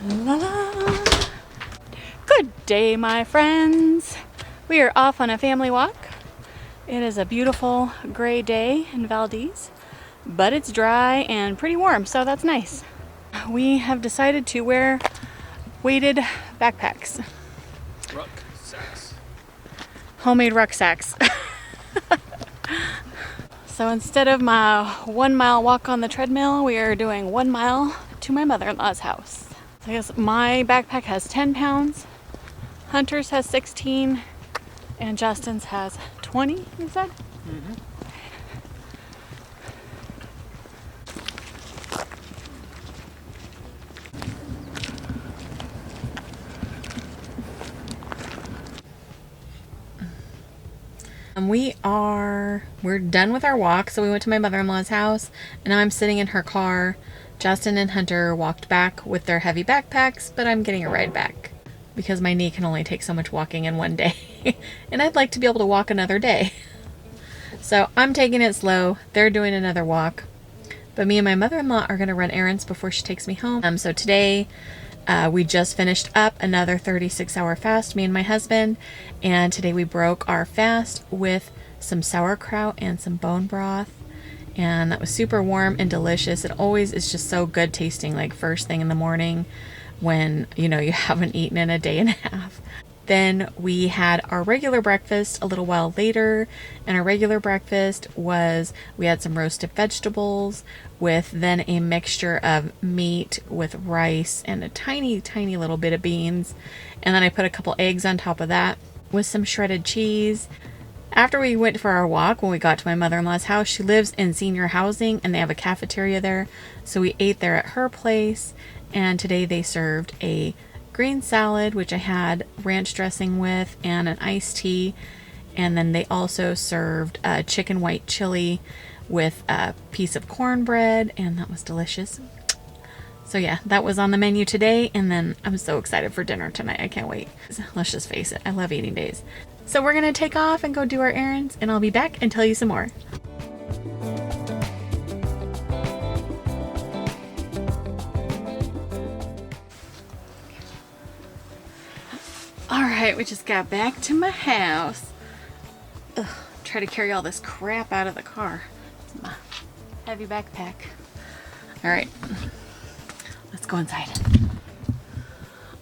La la. Good day, my friends. We are off on a family walk. It is a beautiful gray day in Valdez, but it's dry and pretty warm, so that's nice. We have decided to wear weighted backpacks. Rucksacks. Homemade rucksacks. So instead of my 1 mile walk on the treadmill, we are doing 1 mile to my mother-in-law's house. So I guess my backpack has 10 pounds, Hunter's has 16, and Justin's has 20, you said? Mm-hmm. We're done with our walk, so we went to my mother-in-law's house, and now I'm sitting in her car. Justin and Hunter walked back with their heavy backpacks, but I'm getting a ride back because my knee can only take so much walking in one day, and I'd like to be able to walk another day. So I'm taking it slow. They're doing another walk, but me and my mother-in-law are going to run errands before she takes me home. So today we just finished up another 36-hour fast, me and my husband, and today we broke our fast with some sauerkraut and some bone broth, and that was super warm and delicious. It always is just so good tasting, like first thing in the morning when you haven't eaten in a day and a half. Then we had our regular breakfast a little while later, and our regular breakfast was, we had some roasted vegetables with then a mixture of meat with rice and a tiny, tiny little bit of beans. And then I put a couple eggs on top of that with some shredded cheese. After we went for our walk, when we got to my mother-in-law's house, she lives in senior housing and they have a cafeteria there. So we ate there at her place, and today they served a green salad, which I had ranch dressing with, and an iced tea. And then they also served chicken white chili with a piece of cornbread, and that was delicious. So yeah, that was on the menu today, and then I'm so excited for dinner tonight. I can't wait. Let's just face it, I love eating days. So we're gonna take off and go do our errands, and I'll be back and tell you some more. Alright, we just got back to my house. Ugh, try to carry all this crap out of the car. It's my heavy backpack. Alright, let's go inside.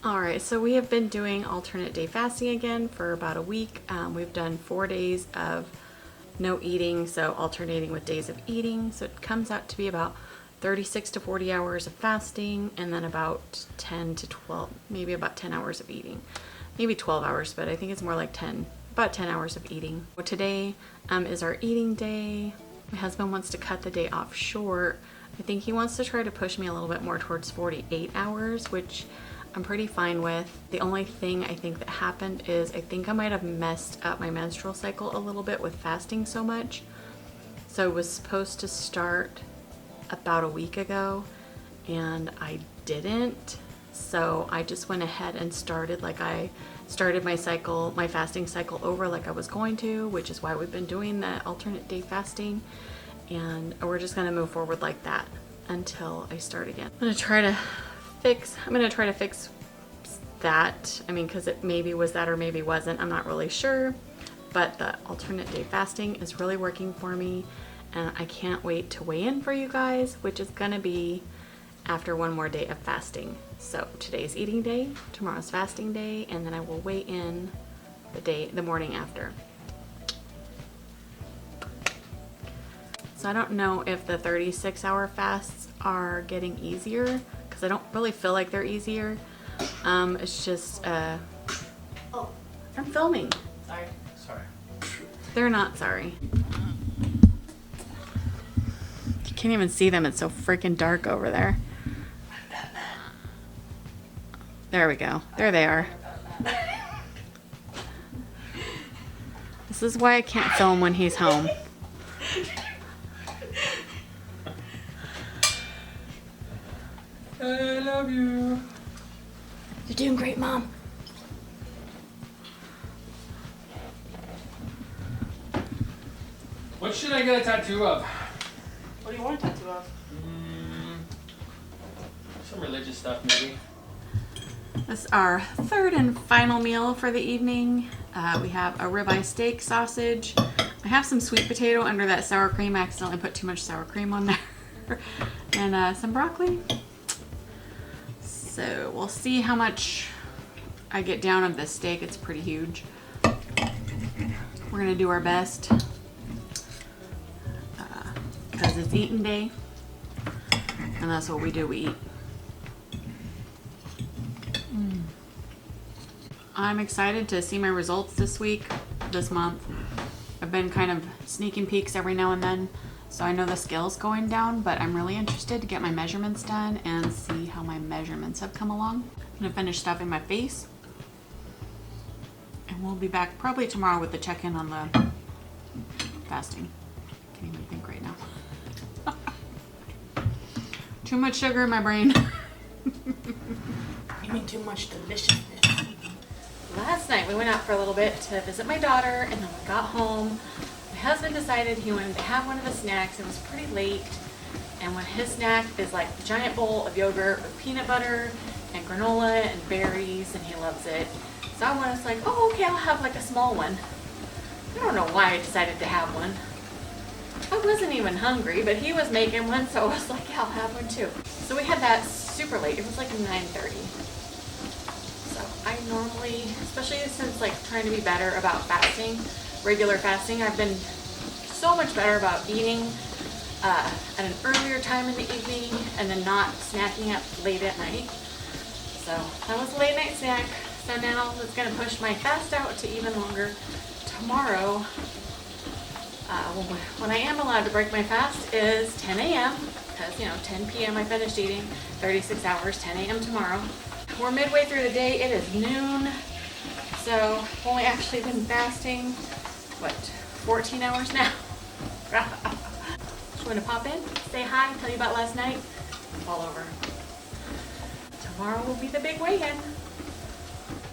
Alright, so we have been doing alternate day fasting again for about a week. We've done 4 days of no eating, so alternating with days of eating. So it comes out to be about 36 to 40 hours of fasting, and then about 10 to 12, maybe about 10 hours of eating. Maybe 12 hours, but I think it's more like 10, about 10 hours of eating. So today is our eating day. My husband wants to cut the day off short. I think he wants to try to push me a little bit more towards 48 hours, which I'm pretty fine with. The only thing I think that happened is I think I might have messed up my menstrual cycle a little bit with fasting so much. So it was supposed to start about a week ago, and I didn't. So I just went ahead and started my cycle, my fasting cycle over like I was going to, which is why we've been doing the alternate day fasting. And we're just gonna move forward like that until I start again. I'm gonna try to fix that. I mean, because it maybe was that or maybe wasn't, I'm not really sure. But the alternate day fasting is really working for me, and I can't wait to weigh in for you guys, which is gonna be after one more day of fasting. So today's eating day, tomorrow's fasting day, and then I will weigh in the morning after. So I don't know if the 36-hour fasts are getting easier, because I don't really feel like they're easier. It's just, oh, I'm filming. Sorry. They're not sorry. You can't even see them, it's so freaking dark over there. There we go. There they are. This is why I can't film when he's home. I love you. You're doing great, Mom. What should I get a tattoo of? What do you want a tattoo of? Some religious stuff, maybe. This is our third and final meal for the evening. We have a ribeye steak sausage. I have some sweet potato under that sour cream. I accidentally put too much sour cream on there. And some broccoli. So we'll see how much I get down of this steak. It's pretty huge. We're gonna do our best because it's eating day. And that's what we do, we eat. I'm excited to see my results this month. I've been kind of sneaking peeks every now and then, so I know the scale's going down, but I'm really interested to get my measurements done and see how my measurements have come along. I'm gonna finish stuffing my face, and we'll be back probably tomorrow with the check-in on the fasting. Can't even think right now. Too much sugar in my brain. You mean too much deliciousness. Last night we went out for a little bit to visit my daughter, and then we got home. My husband decided he wanted to have one of the snacks. It was pretty late, and when his snack is like a giant bowl of yogurt with peanut butter and granola and berries, and he loves it. So I was like, oh, okay, I'll have like a small one. I don't know why I decided to have one. I wasn't even hungry, but he was making one, so I was like, yeah, I'll have one too. So we had that super late. It was like 9:30. I normally, especially since like trying to be better about fasting, regular fasting, I've been so much better about eating at an earlier time in the evening and then not snacking up late at night. So that was a late night snack. So now it's going to push my fast out to even longer. Tomorrow, when I am allowed to break my fast is 10 a.m. because, 10 p.m. I finished eating, 36 hours, 10 a.m. tomorrow. We're midway through the day. It is noon. So I've only actually been fasting, 14 hours now. Just want to pop in, say hi, tell you about last night. All over. Tomorrow will be the big weigh-in.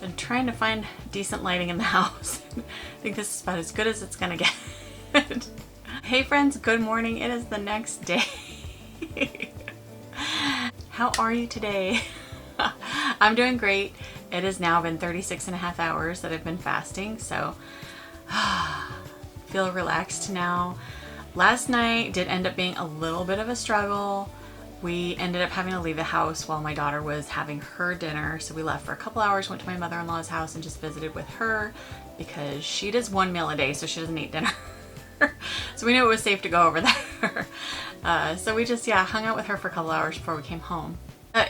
Been trying to find decent lighting in the house. I think this is about as good as it's gonna get. Hey friends, good morning. It is the next day. How are you today? I'm doing great. It has now been 36 and a half hours that I've been fasting, so feel relaxed now. Last night did end up being a little bit of a struggle. We ended up having to leave the house while my daughter was having her dinner, so we left for a couple hours, went to my mother-in-law's house and just visited with her because she does one meal a day, so she doesn't eat dinner. So we knew it was safe to go over there. So we just, hung out with her for a couple hours before we came home.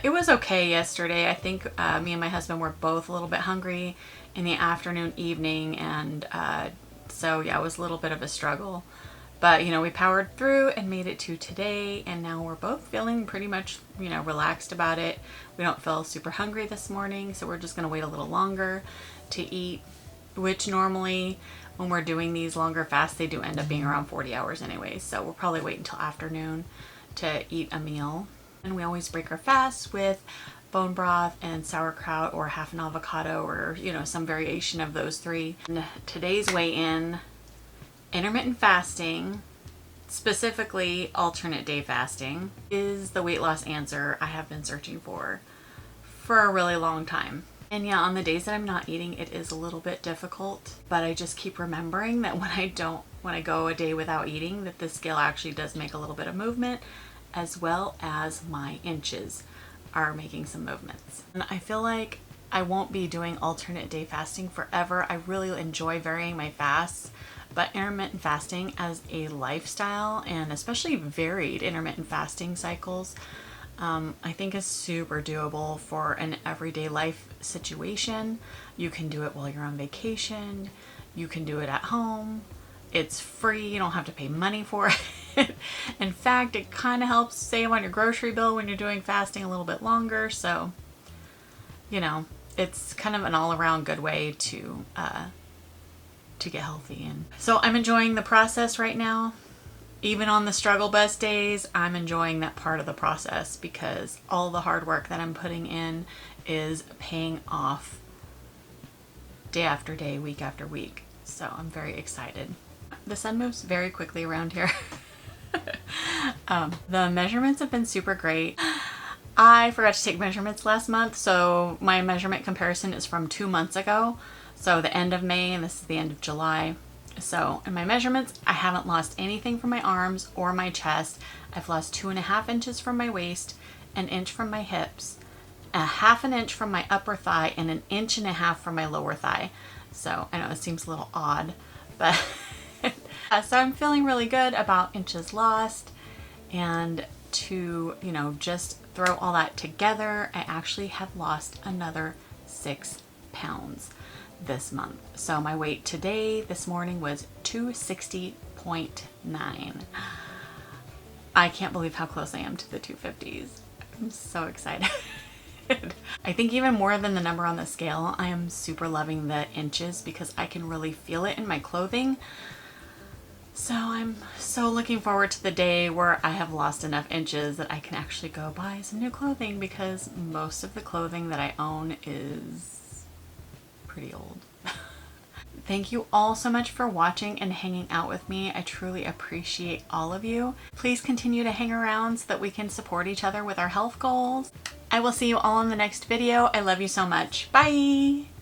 It was okay yesterday. I think me and my husband were both a little bit hungry in the afternoon, evening, and so it was a little bit of a struggle. But, we powered through and made it to today, and now we're both feeling pretty much, relaxed about it. We don't feel super hungry this morning, so we're just going to wait a little longer to eat, which normally when we're doing these longer fasts, they do end up being around 40 hours anyway, so we'll probably wait until afternoon to eat a meal. And we always break our fasts with bone broth and sauerkraut or half an avocado or, some variation of those three. And today's weigh-in, intermittent fasting, specifically alternate day fasting, is the weight loss answer I have been searching for a really long time. And on the days that I'm not eating, it is a little bit difficult, but I just keep remembering that when I go a day without eating, that the scale actually does make a little bit of movement, as well as my inches are making some movements. And I feel like I won't be doing alternate day fasting forever. I really enjoy varying my fasts, but intermittent fasting as a lifestyle, and especially varied intermittent fasting cycles, I think is super doable for an everyday life situation. You can do it while you're on vacation. You can do it at home. It's free. You don't have to pay money for it. In fact, it kind of helps save on your grocery bill when you're doing fasting a little bit longer. So, it's kind of an all-around good way to get healthy. And so I'm enjoying the process right now. Even on the struggle bus days, I'm enjoying that part of the process because all the hard work that I'm putting in is paying off day after day, week after week. So I'm very excited. The sun moves very quickly around here. The measurements have been super great. I forgot to take measurements last month, so my measurement comparison is from 2 months ago. So the end of May, and this is the end of July. So in my measurements, I haven't lost anything from my arms or my chest. I've lost 2.5 inches from my waist, 1 inch from my hips, 1/2 inch from my upper thigh, and 1.5 inches from my lower thigh. So I know it seems a little odd, but so I'm feeling really good about inches lost. And to, you know, just throw all that together, I actually have lost another 6 pounds this month. So my weight today, this morning, was 260.9. I can't believe how close I am to the 250s. I'm so excited. I think even more than the number on the scale, I am super loving the inches because I can really feel it in my clothing. So I'm so looking forward to the day where I have lost enough inches that I can actually go buy some new clothing, because most of the clothing that I own is pretty old. Thank you all so much for watching and hanging out with me. I truly appreciate all of you. Please continue to hang around so that we can support each other with our health goals. I will see you all in the next video. I love you so much. Bye!